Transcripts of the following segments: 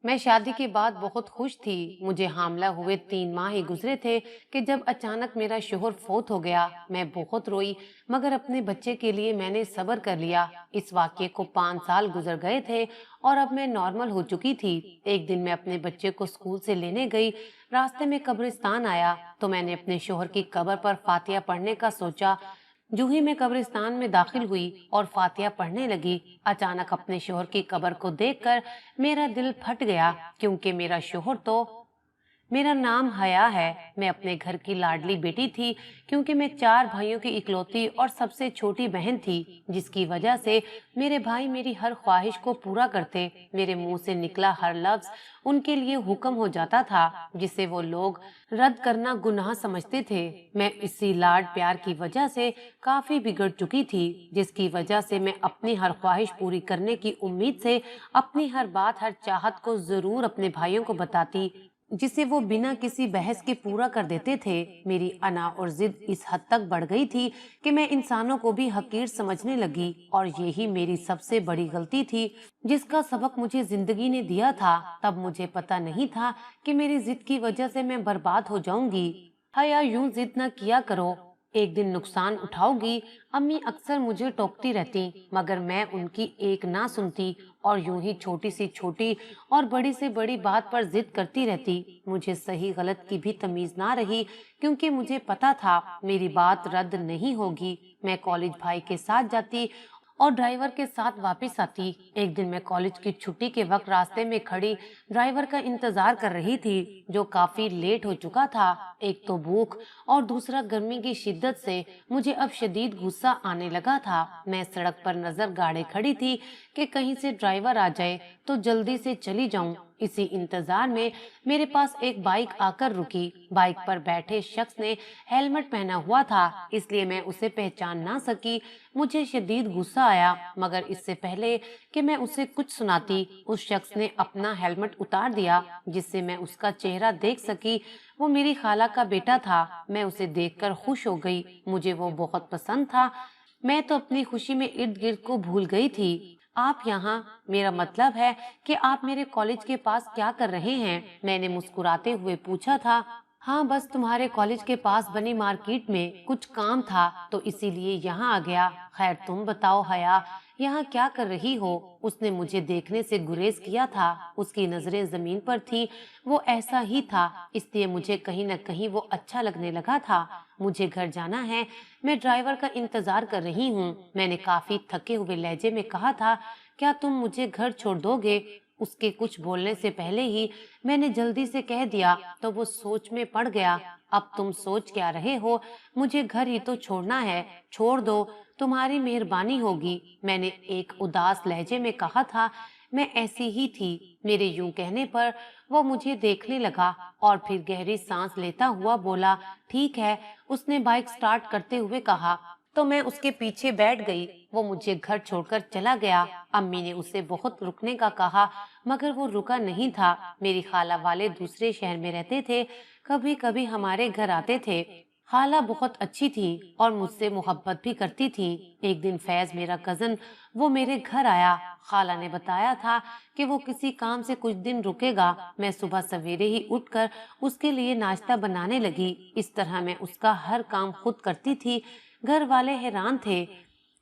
میں شادی کے بعد بہت خوش تھی۔ مجھے حاملہ ہوئے 3 ماہ ہی گزرے تھے کہ جب اچانک میرا شوہر فوت ہو گیا۔ میں بہت روئی، مگر اپنے بچے کے لیے میں نے صبر کر لیا۔ اس واقعے کو 5 سال گزر گئے تھے اور اب میں نارمل ہو چکی تھی۔ ایک دن میں اپنے بچے کو اسکول سے لینے گئی، راستے میں قبرستان آیا تو میں نے اپنے شوہر کی قبر پر فاتحہ پڑھنے کا سوچا۔ جو ہی میں قبرستان میں داخل ہوئی اور فاتحہ پڑھنے لگی، اچانک اپنے شوہر کی قبر کو دیکھ کر میرا دل پھٹ گیا، کیونکہ میرا شوہر تو میرا نام حیا ہے۔ میں اپنے گھر کی لاڈلی بیٹی تھی، کیونکہ میں 4 بھائیوں کی اکلوتی اور سب سے چھوٹی بہن تھی، جس کی وجہ سے میرے بھائی میری ہر خواہش کو پورا کرتے۔ میرے منہ سے نکلا ہر لفظ ان کے لیے حکم ہو جاتا تھا، جسے وہ لوگ رد کرنا گناہ سمجھتے تھے۔ میں اسی لاڈ پیار کی وجہ سے کافی بگڑ چکی تھی، جس کی وجہ سے میں اپنی ہر خواہش پوری کرنے کی امید سے اپنی ہر بات، ہر چاہت کو ضرور اپنے بھائیوں کو بتاتی، جسے وہ بنا کسی بحث کے پورا کر دیتے تھے۔ میری انا اور ضد اس حد تک بڑھ گئی تھی کہ میں انسانوں کو بھی حقیر سمجھنے لگی، اور یہی میری سب سے بڑی غلطی تھی، جس کا سبق مجھے زندگی نے دیا تھا۔ تب مجھے پتا نہیں تھا کہ میری ضد کی وجہ سے میں برباد ہو جاؤں گی۔ حیا، یوں ضد نہ کیا کرو، ایک دن نقصان اٹھاؤ گی۔ امی اکثر مجھے ٹوکتی رہتی، مگر میں ان کی ایک نہ سنتی اور یوں ہی چھوٹی سی چھوٹی اور بڑی سے بڑی بات پر ضد کرتی رہتی۔ مجھے صحیح غلط کی بھی تمیز نہ رہی، کیونکہ مجھے پتا تھا میری بات رد نہیں ہوگی۔ میں کالج بھائی کے ساتھ جاتی اور ڈرائیور کے ساتھ واپس آتی۔ ایک دن میں کالج کی چھٹی کے وقت راستے میں کھڑی ڈرائیور کا انتظار کر رہی تھی، جو کافی لیٹ ہو چکا تھا۔ ایک تو بھوک اور دوسرا گرمی کی شدت سے مجھے اب شدید غصہ آنے لگا تھا۔ میں سڑک پر نظر گاڑے کھڑی تھی کہ کہیں سے ڈرائیور آ جائے تو جلدی سے چلی جاؤں۔ اسی انتظار میں میرے پاس ایک بائک آ کر رکی۔ بائک پر بیٹھے شخص نے ہیلمٹ پہنا ہوا تھا، اس لیے میں اسے پہچان نہ سکی۔ مجھے شدید غصہ آیا، مگر اس سے پہلے کہ میں اسے کچھ سناتی، اس شخص نے اپنا ہیلمٹ اتار دیا، جس سے میں اس کا چہرہ دیکھ سکی۔ وہ میری خالہ کا بیٹا تھا۔ میں اسے دیکھ کر خوش ہو گئی، مجھے وہ بہت پسند تھا۔ میں تو اپنی خوشی میں ارد گرد کو بھول گئی تھی۔ آپ یہاں؟ میرا مطلب ہے کہ آپ میرے کالج کے پاس کیا کر رہے ہیں؟ میں نے مسکراتے ہوئے پوچھا تھا۔ ہاں، بس تمہارے کالج کے پاس بنی مارکیٹ میں کچھ کام تھا تو اسی لیے یہاں آ گیا۔ خیر تم بتاؤ حیا، یہاں کیا کر رہی ہو؟ اس نے مجھے دیکھنے سے گریز کیا تھا، اس کی نظریں زمین پر تھی۔ وہ ایسا ہی تھا، اس لیے مجھے کہیں نہ کہیں وہ اچھا لگنے لگا تھا۔ مجھے گھر جانا ہے، میں ڈرائیور کا انتظار کر رہی ہوں، میں نے کافی تھکے ہوئے لہجے میں کہا تھا۔ کیا تم مجھے گھر چھوڑ دو گے؟ اس کے کچھ بولنے سے پہلے ہی میں نے جلدی سے کہہ دیا تو وہ سوچ میں پڑ گیا۔ اب تم سوچ کیا رہے ہو؟ مجھے گھر ہی تو چھوڑنا ہے، چھوڑ دو، تمہاری مہربانی ہوگی، میں نے ایک اداس لہجے میں کہا تھا۔ میں ایسی ہی تھی۔ میرے یوں کہنے پر وہ مجھے دیکھنے لگا اور پھر گہری سانس لیتا ہوا بولا، ٹھیک ہے۔ اس نے بائک سٹارٹ کرتے ہوئے کہا تو میں اس کے پیچھے بیٹھ گئی۔ وہ مجھے گھر چھوڑ کر چلا گیا۔ امی نے اسے بہت رکنے کا کہا، مگر وہ رکا نہیں تھا۔ میری خالہ والے دوسرے شہر میں رہتے تھے، کبھی کبھی ہمارے گھر آتے تھے۔ خالہ بہت اچھی تھی اور مجھ سے محبت بھی کرتی تھی۔ ایک دن فیض میرا کزن وہ میرے گھر آیا۔ خالہ نے بتایا تھا کہ وہ کسی کام سے کچھ دن رکے گا۔ میں صبح سویرے ہی اٹھ کر اس کے لیے ناشتہ بنانے لگی۔ اس طرح میں اس کا ہر کام خود کرتی تھی۔ گھر والے حیران تھے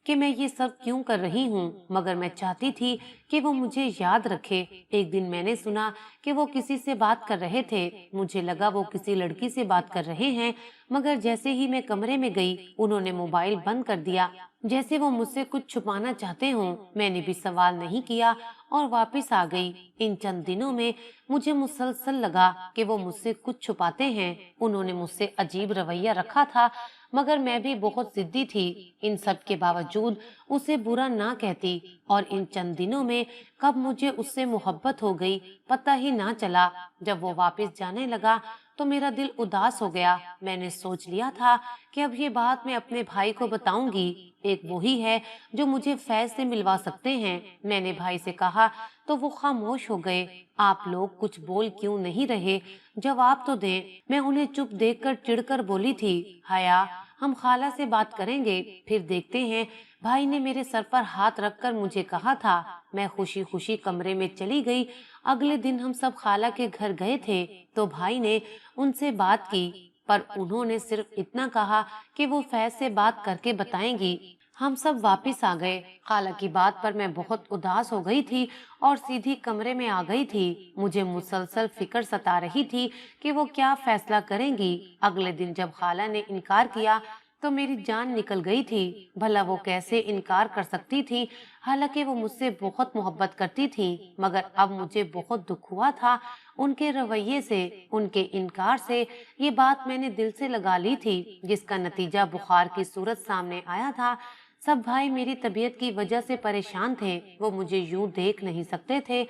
کہ میں یہ سب کیوں کر رہی ہوں، مگر میں چاہتی تھی کہ وہ مجھے یاد رکھے۔ ایک دن میں نے سنا کہ وہ کسی سے بات کر رہے تھے۔ مجھے لگا وہ کسی لڑکی سے بات کر رہے ہیں، مگر جیسے ہی میں کمرے میں گئی انہوں نے موبائل بند کر دیا، جیسے وہ مجھ سے کچھ چھپانا چاہتے ہوں۔ میں نے بھی سوال نہیں کیا اور واپس آ گئی۔ ان چند دنوں میں مجھے مسلسل لگا کہ وہ مجھ سے کچھ چھپاتے ہیں۔ انہوں نے مجھ سے عجیب رویہ رکھا تھا، مگر میں بھی بہت ضدی تھی۔ ان سب کے باوجود اسے برا نہ کہتی، اور ان چند دنوں میں کب مجھے اس سے محبت ہو گئی پتہ ہی نہ چلا۔ جب وہ واپس جانے لگا تو میرا دل اداس ہو گیا۔ میں نے سوچ لیا تھا کہ اب یہ بات میں اپنے بھائی کو بتاؤں گی۔ ایک وہی ہے جو مجھے فیض سے ملوا سکتے ہیں۔ میں نے بھائی سے کہا تو وہ خاموش ہو گئے۔ آپ لوگ کچھ بول کیوں نہیں رہے؟ جواب تو دیں۔ میں انہیں چپ دیکھ کر چڑ کر بولی تھی، حیا، ہم خالہ سے بات کریں گے، پھر دیکھتے ہیں۔ भाई ने मेरे सर पर हाथ रखकर मुझे कहा था। मैं खुशी खुशी कमरे में चली गई। अगले दिन हम सब खाला के घर गए थे तो भाई ने उनसे बात की, पर उन्होंने सिर्फ इतना कहा कि वो फैज से बात करके बताएंगी। हम सब वापस आ गए। खाला की बात पर मैं बहुत उदास हो गई थी और सीधी कमरे में आ गई थी। मुझे मुसलसल फिक्र सता रही थी कि वो क्या फैसला करेंगी। अगले दिन जब खाला ने इनकार किया तो मेरी जान निकल गई थी। भला वो कैसे इनकार कर सकती थी, हालांकि वो मुझसे बहुत मोहब्बत करती थी। मगर अब मुझे बहुत दुख हुआ था उनके रवैये से, उनके इनकार से। ये बात मैंने दिल से लगा ली थी, जिसका नतीजा बुखार की सूरत सामने आया था। सब भाई मेरी तबीयत की वजह से परेशान थे। वो मुझे यूं देख नहीं सकते थे।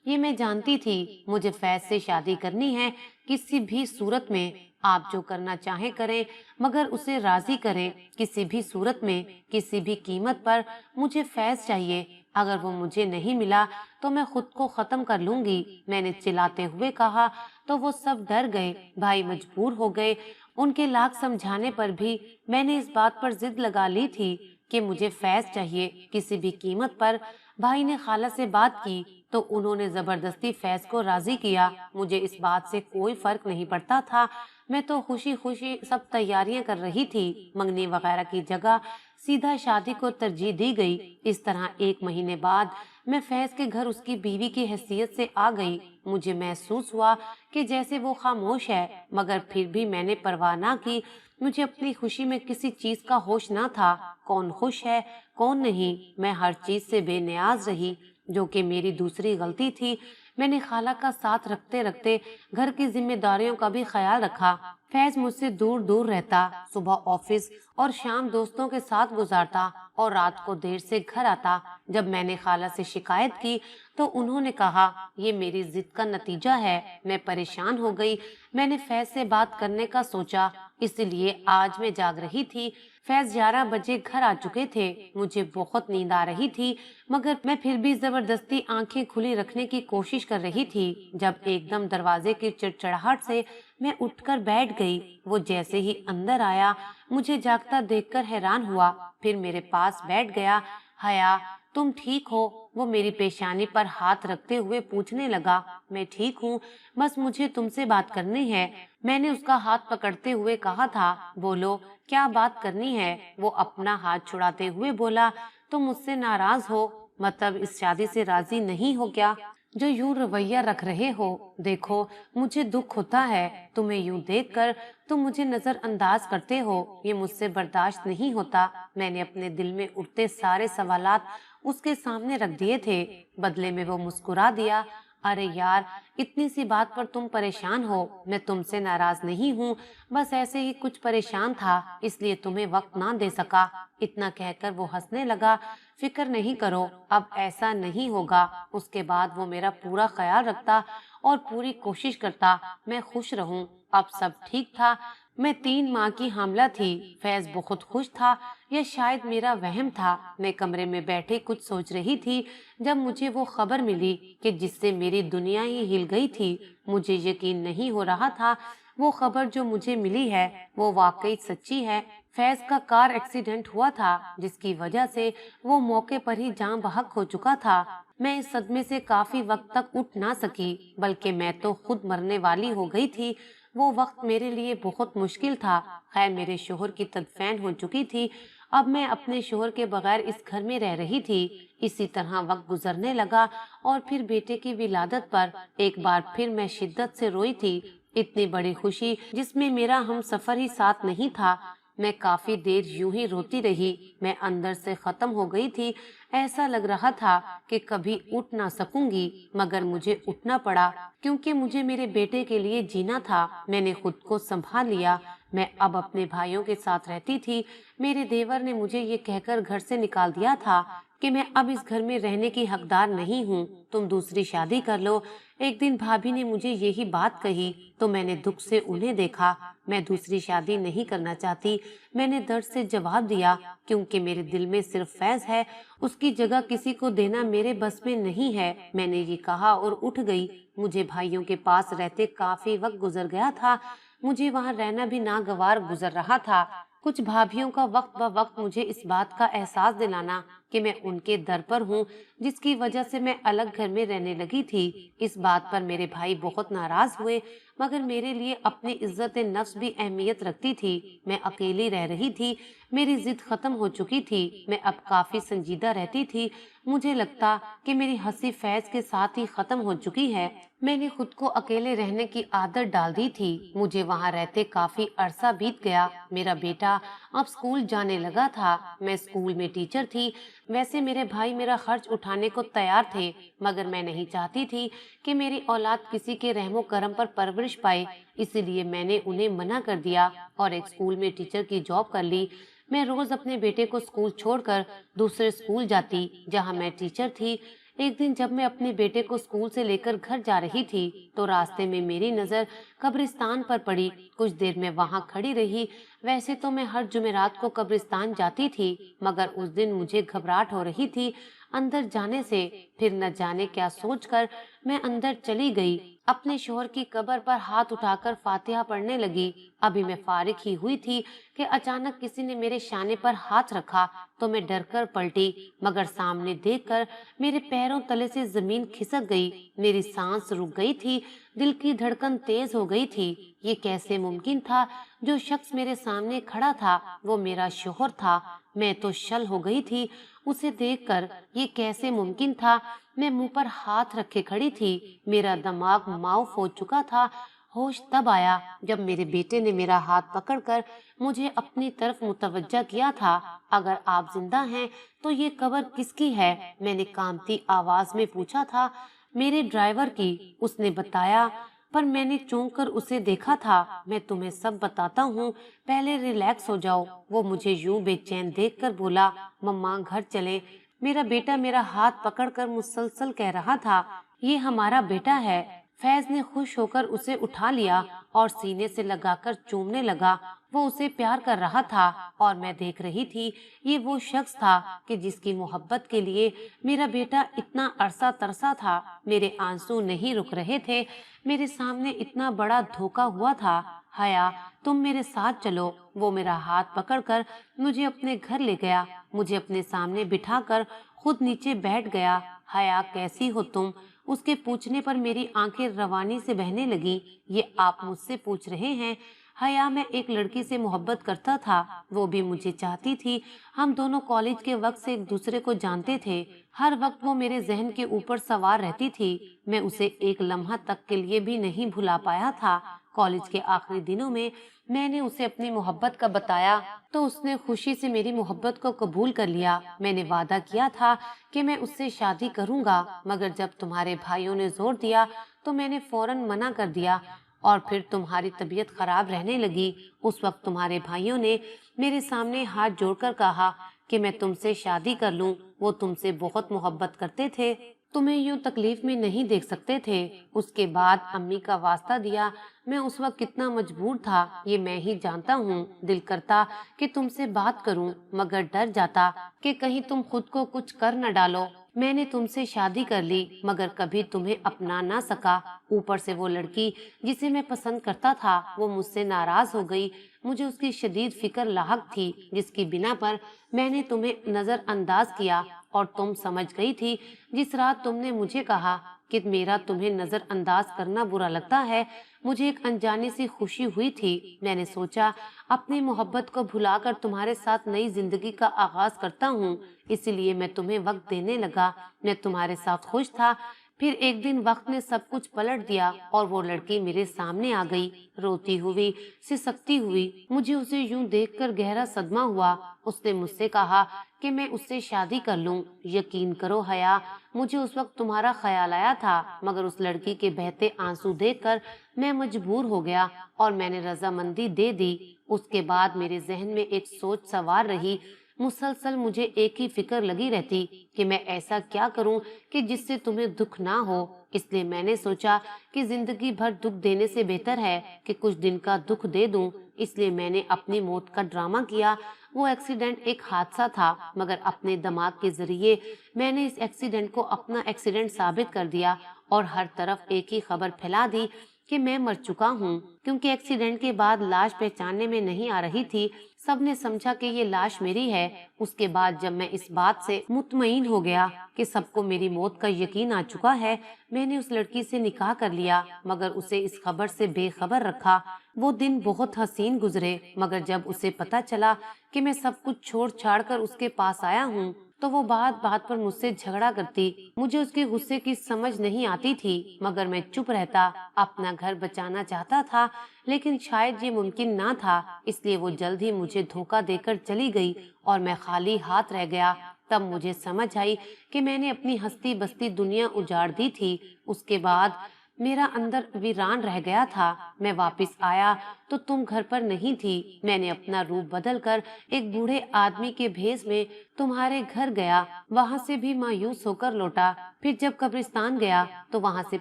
ये मैं जानती थी। मुझे फैज से शादी करनी है, किसी भी सूरत में। आप जो करना चाहें करें, मगर उसे राजी करें। किसी भी सूरत में, किसी भी कीमत पर मुझे फैज चाहिए। अगर वो मुझे नहीं मिला तो मैं खुद को खत्म कर लूंगी। मैंने चिल्लाते हुए कहा तो वो सब डर गए। भाई मजबूर हो गए। उनके लाख समझाने पर भी मैंने इस बात पर जिद लगा ली थी कि मुझे फैज चाहिए, किसी भी कीमत पर। भाई ने खाला से बात की तो उन्होंने जबरदस्ती फैज को राजी किया। मुझे इस बात से कोई फर्क नहीं पड़ता था। मैं तो खुशी खुशी सब तैयारियां कर रही थी। मंगनी वगैरह की जगह सीधा शादी को तरजीह दी गई। इस तरह 1 महीने बाद मैं फैज के घर उसकी बीवी की हैसियत से आ गई। मुझे महसूस हुआ कि जैसे वो खामोश है, मगर फिर भी मैंने परवाह ना की। मुझे अपनी खुशी में किसी चीज का होश ना था। कौन खुश है, कौन नहीं। मैं हर चीज से बेनियाज रही, जो कि मेरी दूसरी गलती थी। मैंने खाला का साथ रखते रखते घर की जिम्मेदारियों का भी ख्याल रखा। फैज मुझसे दूर दूर रहता, सुबह ऑफिस और शाम दोस्तों के साथ गुजारता और रात को देर से घर आता। जब मैंने खाला से शिकायत की तो उन्होंने कहा, ये मेरी जिद का नतीजा है। मैं परेशान हो गई। मैंने फैज से बात करने का सोचा, इसलिए आज मैं जाग रही थी। फैज 11 बजे घर आ चुके थे। मुझे बहुत नींद आ रही थी, मगर मैं फिर भी जबरदस्ती आंखें खुली रखने की कोशिश कर रही थी। जब एकदम दरवाजे की चिड़चिड़ाहट से मैं उठकर बैठ गई। वो जैसे ही अंदर आया, मुझे जागता देखकर हैरान हुआ। फिर मेरे पास बैठ गया। हया, तुम ठीक हो? वो मेरी पेशानी पर हाथ रखते हुए पूछने लगा। मैं ठीक हूँ, बस मुझे तुमसे बात करनी है। मैंने उसका हाथ पकड़ते हुए कहा था, बोलो क्या बात करनी है। वो अपना हाथ छुड़ाते हुए बोला, तुम मुझसे नाराज हो? मतलब इस शादी से राजी नहीं हो क्या, जो यूं रवैया रख रहे हो? देखो, मुझे दुख होता है तुम्हें यूं देखकर। तुम मुझे नजरअंदाज करते हो, ये मुझसे बर्दाश्त नहीं होता। मैंने अपने दिल में उठते सारे सवालात उसके सामने रख दिए थे। बदले में वो मुस्कुरा दिया। अरे यार, इतनी सी बात पर तुम परेशान हो। मैं तुमसे नाराज नहीं हूँ, बस ऐसे ही कुछ परेशान था, इसलिए तुम्हें वक्त ना दे सका। इतना कहकर वो हंसने लगा। फिक्र नहीं करो, अब ऐसा नहीं होगा। उसके बाद वो मेरा पूरा ख्याल रखता और पूरी कोशिश करता मैं खुश रहूं। अब सब ठीक था। मैं 3 माह की हामला थी। फैज बहुत खुश था, या शायद मेरा वहम था। मैं कमरे में बैठे कुछ सोच रही थी जब मुझे वो खबर मिली कि जिससे मेरी दुनिया ही हिल गई थी। मुझे यकीन नहीं हो रहा था वो खबर जो मुझे मिली है वो वाकई सच्ची है। फैज का कार एक्सीडेंट हुआ था, जिसकी वजह से वो मौके पर ही जान बहक हो चुका था। मैं इस सदमे से काफी वक्त तक उठ ना सकी, बल्कि मैं तो खुद मरने वाली हो गई थी। वो वक्त मेरे लिए बहुत मुश्किल था। खैर, मेरे शोहर की तदफीन हो चुकी थी। अब मैं अपने शोहर के बगैर इस घर में रह रही थी। इसी तरह वक्त गुजरने लगा और फिर बेटे की विलादत पर एक बार फिर मैं शिद्दत से रोई थी। इतनी बड़ी खुशी जिसमें मेरा हम सफर ही साथ नहीं था। मैं काफी देर यूं ही रोती रही। मैं अंदर से खत्म हो गई थी। ऐसा लग रहा था कि कभी उठ ना सकूंगी, मगर मुझे उठना पड़ा, क्योंकि मुझे मेरे बेटे के लिए जीना था। मैंने खुद को संभाल लिया। मैं अब अपने भाइयों के साथ रहती थी। मेरे देवर ने मुझे ये कहकर घर से निकाल दिया था कि मैं अब इस घर में रहने की हकदार नहीं हूँ। तुम दूसरी शादी कर लो। एक दिन भाभी ने मुझे यही बात कही तो मैंने दुख से उन्हें देखा। मैं दूसरी शादी नहीं करना चाहती, मैंने दर्द से जवाब दिया, क्योंकि मेरे दिल में सिर्फ फैज है। उसकी जगह किसी को देना मेरे बस में नहीं है। मैंने ये कहा और उठ गई। मुझे भाइयों के पास रहते काफी वक्त गुजर गया था। मुझे वहाँ रहना भी नागवार गुजर रहा था। कुछ भाभीियों का वक्त ब वक्त मुझे इस बात का एहसास दिलाना कि मैं उनके दर पर हूँ, जिसकी वजह से मैं अलग घर में रहने लगी थी। इस बात पर मेरे भाई बहुत नाराज हुए, मगर मेरे लिए अपनी इज्जत नफ्स भी अहमियत रखती थी। मैं अकेली रह रही थी, मेरी जिद खत्म हो चुकी थी, मैं अब काफी संजीदा रहती थी। मुझे लगता कि मेरी हंसी फैज के साथ ही खत्म हो चुकी है। मैंने खुद को अकेले रहने की आदत डाल दी थी। मुझे वहाँ रहते काफी अरसा बीत गया। मेरा बेटा अब स्कूल जाने लगा था, मैं स्कूल में टीचर थी। वैसे मेरे भाई मेरा खर्च उठाने को तैयार थे, मगर मैं नहीं चाहती थी कि मेरी औलाद किसी के रहमो करम पर परवरिश पाए, इसलिए मैंने उन्हें मना कर दिया और एक स्कूल में टीचर की जॉब कर ली। मैं रोज अपने बेटे को स्कूल छोड़कर दूसरे स्कूल जाती जहां मैं टीचर थी। एक दिन जब मैं अपने बेटे को स्कूल से लेकर घर जा रही थी, तो रास्ते में मेरी नजर कब्रिस्तान पर पड़ी। कुछ देर में वहां खड़ी रही। वैसे तो मैं हर जुमेरात को कब्रिस्तान जाती थी, मगर उस दिन मुझे घबराहट हो रही थी अंदर जाने से। फिर न जाने क्या सोचकर मैं अंदर चली गई। अपने शोहर की कब्र पर हाथ उठाकर फातिहा पढ़ने लगी। अभी मैं फारिग ही हुई थी कि अचानक किसी ने मेरे शाने पर हाथ रखा, तो मैं डर कर पलटी, मगर सामने देखकर मेरे पैरों तले से जमीन खिसक गई। मेरी सांस रुक गई थी, दिल की धड़कन तेज हो गई थी। ये कैसे मुमकिन था? जो शख्स मेरे सामने खड़ा था वो मेरा शोहर था। मैं तो शल हो गई थी उसे देखकर। ये कैसे मुमकिन था? मैं मुंह पर हाथ रखे खड़ी थी, मेरा दिमाग माउफ हो चुका था। होश तब आया जब मेरे बेटे ने मेरा हाथ पकड़कर मुझे अपनी तरफ मुतवज्जा किया था। अगर आप जिंदा हैं तो ये कब्र किसकी है? मैंने कांपती आवाज में पूछा था। मेरे ड्राइवर की, उसने बताया, पर मैंने चौंक कर उसे देखा था। मैं तुम्हें सब बताता हूँ, पहले रिलैक्स हो जाओ। वो मुझे यूं बेचैन देखकर बोला, मम्मा घर चले। मेरा बेटा मेरा हाथ पकड़कर मुसलसल कह रहा था, ये हमारा बेटा है। फैज ने खुश होकर उसे उठा लिया और सीने से लगाकर चूमने लगा। वो उसे प्यार कर रहा था और मैं देख रही थी। ये वो शख्स था कि जिसकी मोहब्बत के लिए मेरा बेटा इतना अरसा तरसा था। मेरे आंसू नहीं रुक रहे थे। मेरे सामने इतना बड़ा धोखा हुआ था। हया, तुम मेरे साथ चलो। वो मेरा हाथ पकड़कर मुझे अपने घर ले गया। मुझे अपने सामने बिठाकर खुद नीचे बैठ गया। हया, कैसी हो तुम? उसके पूछने पर मेरी आंखें रवानी से बहने लगी। ये आप मुझसे पूछ रहे हैं? हया, मैं एक लड़की से मोहब्बत करता था, वो भी मुझे चाहती थी। हम दोनों कॉलेज के वक्त से एक दूसरे को जानते थे। हर वक्त वो मेरे जहन के ऊपर सवार रहती थी। मैं उसे एक लम्हा तक के लिए भी नहीं भुला पाया था। कॉलेज के आखिरी दिनों में मैंने उसे अपनी मोहब्बत का बताया, तो उसने खुशी से मेरी मोहब्बत को कबूल कर लिया। मैंने वादा किया था कि मैं उससे शादी करूंगा, मगर जब तुम्हारे भाइयों ने जोर दिया तो मैंने फौरन मना कर दिया। और फिर तुम्हारी तबीयत खराब रहने लगी। उस वक्त तुम्हारे भाइयों ने मेरे सामने हाथ जोड़कर कहा कि मैं तुमसे शादी कर लूं। वो तुमसे बहुत मोहब्बत करते थे, तुम्हें यूं तकलीफ में नहीं देख सकते थे। उसके बाद अम्मी का वास्ता दिया। मैं उस वक्त कितना मजबूर था ये मैं ही जानता हूँ। दिल करता कि तुमसे बात करूं, मगर डर जाता कि कहीं तुम खुद को कुछ कर न डालो। मैंने तुमसे शादी कर ली, मगर कभी तुम्हें अपना ना सका। ऊपर से वो लड़की जिसे मैं पसंद करता था वो मुझसे नाराज हो गई। मुझे उसकी शदीद फिक्र लाहक थी, जिसकी बिना पर मैंने तुम्हें नजरअंदाज किया और तुम समझ गई थी। जिस रात तुमने मुझे कहा कि मेरा तुम्हें नजरअंदाज करना बुरा लगता है, मुझे एक अनजानी सी खुशी हुई थी। मैंने सोचा अपनी मोहब्बत को भुलाकर तुम्हारे साथ नई जिंदगी का आगाज करता हूँ, इसलिए मैं तुम्हें वक्त देने लगा। मैं तुम्हारे साथ खुश था। फिर एक दिन वक्त ने सब कुछ पलट दिया और वो लड़की मेरे सामने आ गई, रोती हुई, सिसकती हुई। मुझे उसे यूं देखकर गहरा सदमा हुआ। उसने मुझसे कहा कि मैं उससे शादी कर लूं। यकीन करो हया, मुझे उस वक्त तुम्हारा ख्याल आया था, मगर उस लड़की के बहते आंसू देखकर मैं मजबूर हो गया और मैंने रजामंदी दे दी। उसके बाद मेरे जहन में एक सोच सवार रही। मुसलसल मुझे एक ही फिक्र लगी रहती कि मैं ऐसा क्या करूं कि जिससे तुम्हें दुख ना हो। इसलिए मैंने सोचा कि जिंदगी भर दुख देने से बेहतर है कि कुछ दिन का दुख दे दूं। इसलिए मैंने अपनी मौत का ड्रामा किया। वो एक्सीडेंट एक हादसा था, मगर अपने दिमाग के जरिए मैंने इस एक्सीडेंट को अपना एक्सीडेंट साबित कर दिया और हर तरफ एक ही खबर फैला दी کہ میں مر چکا ہوں، کیونکہ ایکسیڈنٹ کے بعد لاش پہچاننے میں نہیں آ رہی تھی۔ سب نے سمجھا کہ یہ لاش میری ہے۔ اس کے بعد جب میں اس بات سے مطمئن ہو گیا کہ سب کو میری موت کا یقین آ چکا ہے، میں نے اس لڑکی سے نکاح کر لیا، مگر اسے اس خبر سے بے خبر رکھا۔ وہ دن بہت حسین گزرے، مگر جب اسے پتا چلا کہ میں سب کچھ چھوڑ چھاڑ کر اس کے پاس آیا ہوں تو وہ بات بات پر مجھ سے جھگڑا کرتی۔ مجھے اس کے غصے کی سمجھ نہیں آتی تھی، مگر میں چپ رہتا، اپنا گھر بچانا چاہتا تھا، لیکن شاید یہ ممکن نہ تھا، اس لیے وہ جلد ہی مجھے دھوکہ دے کر چلی گئی اور میں خالی ہاتھ رہ گیا۔ تب مجھے سمجھ آئی کہ میں نے اپنی ہستی بستی دنیا اجاڑ دی تھی۔ اس کے بعد میرا اندر ویران رہ گیا تھا۔ میں واپس آیا تو تم گھر پر نہیں تھی۔ میں نے اپنا روپ بدل کر ایک بوڑھے آدمی کے بھیس میں تمہارے گھر گیا، وہاں سے بھی مایوس ہو کر لوٹا۔ پھر جب قبرستان گیا تو وہاں سے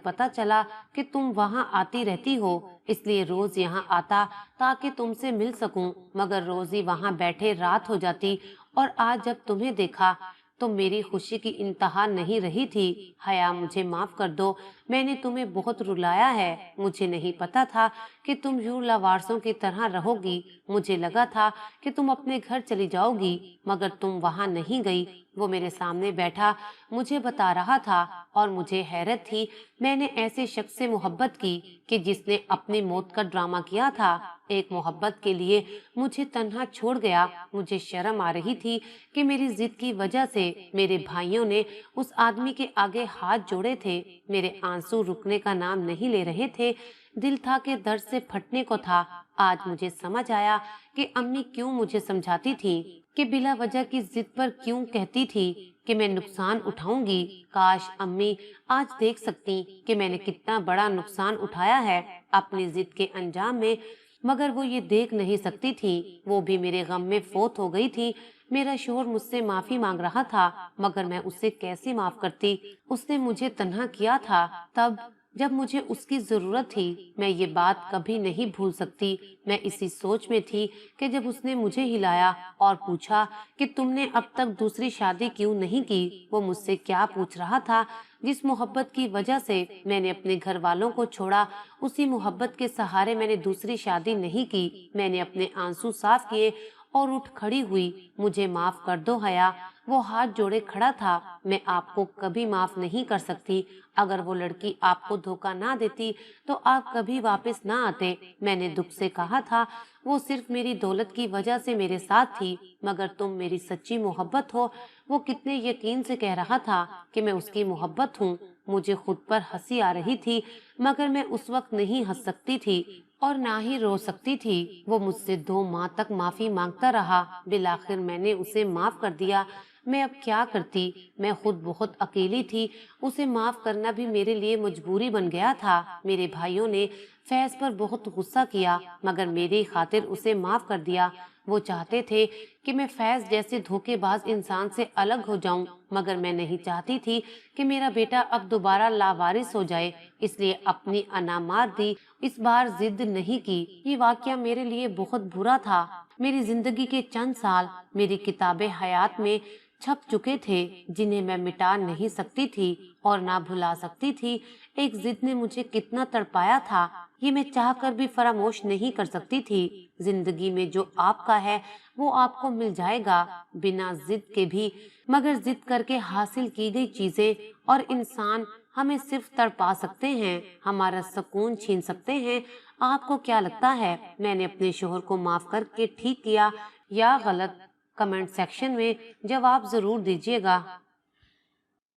پتا چلا کہ تم وہاں آتی رہتی ہو، اس لیے روز یہاں آتا تاکہ تم سے مل سکوں، مگر روز ہی وہاں بیٹھے رات ہو جاتی، اور آج جب تمہیں دیکھا تو میری خوشی کی انتہا نہیں رہی تھی۔ حیا، مجھے معاف کر دو، میں نے تمہیں بہت رلایا ہے۔ مجھے نہیں پتا تھا کہ تم یوں لاوارثوں کی طرح رہو گی۔ مجھے لگا تھا کہ تم اپنے گھر چلی جاؤ گی، مگر تم وہاں نہیں گئی۔ وہ میرے سامنے بیٹھا مجھے بتا رہا تھا اور مجھے حیرت تھی، میں نے ایسے شخص سے محبت کی کہ جس نے اپنی موت کا ڈرامہ کیا تھا، ایک محبت کے لیے مجھے تنہا چھوڑ گیا۔ مجھے شرم آ رہی تھی کہ میری ضد کی وجہ سے میرے بھائیوں نے اس آدمی کے آگے ہاتھ جوڑے تھے۔ میرے آنسو رکنے کا نام نہیں لے رہے تھے، دل تھا کہ درد سے پھٹنے کو تھا۔ آج مجھے سمجھ آیا کہ امی کیوں مجھے سمجھاتی تھی، کہ بلا وجہ کی ضد پر کیوں کہتی تھی کہ میں نقصان اٹھاؤں گی۔ کاش امی آج دیکھ سکتی کہ میں نے کتنا بڑا نقصان اٹھایا ہے اپنی ضد کے انجام میں، مگر وہ یہ دیکھ نہیں سکتی تھی۔ وہ بھی میرے غم میں فوت ہو گئی تھی۔ میرا شوہر مجھ سے معافی مانگ رہا تھا، مگر میں اسے کیسے معاف کرتی؟ اس نے مجھے تنہا کیا تھا تب جب مجھے اس کی ضرورت تھی۔ میں یہ بات کبھی نہیں بھول سکتی۔ میں اسی سوچ میں تھی کہ جب اس نے مجھے ہلایا اور پوچھا کہ تم نے اب تک دوسری شادی کیوں نہیں کی۔ وہ مجھ سے کیا پوچھ رہا تھا؟ جس محبت کی وجہ سے میں نے اپنے گھر والوں کو چھوڑا، اسی محبت کے سہارے میں نے دوسری شادی نہیں کی۔ میں نے اپنے آنسو صاف کیے اور اٹھ کھڑی ہوئی۔ مجھے معاف کر دو حیا۔ وہ ہاتھ جوڑے کھڑا تھا۔ میں آپ کو کبھی معاف نہیں کر سکتی۔ اگر وہ لڑکی آپ کو دھوکہ نہ دیتی تو آپ کبھی واپس نہ آتے۔ میں نے دکھ سے کہا تھا، وہ صرف میری دولت کی وجہ سے میرے ساتھ تھی، مگر تم میری سچی محبت ہو۔ وہ کتنے یقین سے کہہ رہا تھا کہ میں اس کی محبت ہوں۔ مجھے خود پر ہنسی آ رہی تھی، مگر میں اس وقت نہیں ہنس سکتی تھی اور نہ ہی رو سکتی تھی۔ وہ مجھ سے 2 ماہ تک معافی مانگتا رہا۔ بالآخر میں نے اسے معاف کر دیا۔ میں اب کیا کرتی؟ میں خود بہت اکیلی تھی۔ اسے معاف کرنا بھی میرے لیے مجبوری بن گیا تھا۔ میرے بھائیوں نے فیض پر بہت غصہ کیا، مگر میری خاطر اسے معاف کر دیا۔ وہ چاہتے تھے کہ میں فیض جیسے دھوکے باز انسان سے الگ ہو جاؤں، مگر میں نہیں چاہتی تھی کہ میرا بیٹا اب دوبارہ لاوارث ہو جائے، اس لیے اپنی انا مار دی۔ اس بار ضد نہیں کی۔ یہ واقعہ میرے لیے بہت برا تھا۔ میری زندگی کے چند سال میری کتاب حیات میں چھپ چکے تھے، جنہیں میں مٹا نہیں سکتی تھی اور نہ بھلا سکتی تھی۔ ایک ضد نے مجھے کتنا تڑپایا تھا، یہ میں چاہ کر بھی فراموش نہیں کر سکتی تھی۔ زندگی میں جو آپ کا ہے وہ آپ کو مل جائے گا، بنا ضد کے بھی، مگر ضد کر کے حاصل کی گئی چیزیں اور انسان ہمیں صرف تڑپا سکتے ہیں، ہمارا سکون چھین سکتے ہیں۔ آپ کو کیا لگتا ہے میں نے اپنے شوہر کو معاف کر کے ٹھیک کیا یا غلط؟ کمنٹ سیکشن میں جواب ضرور دیجیے گا۔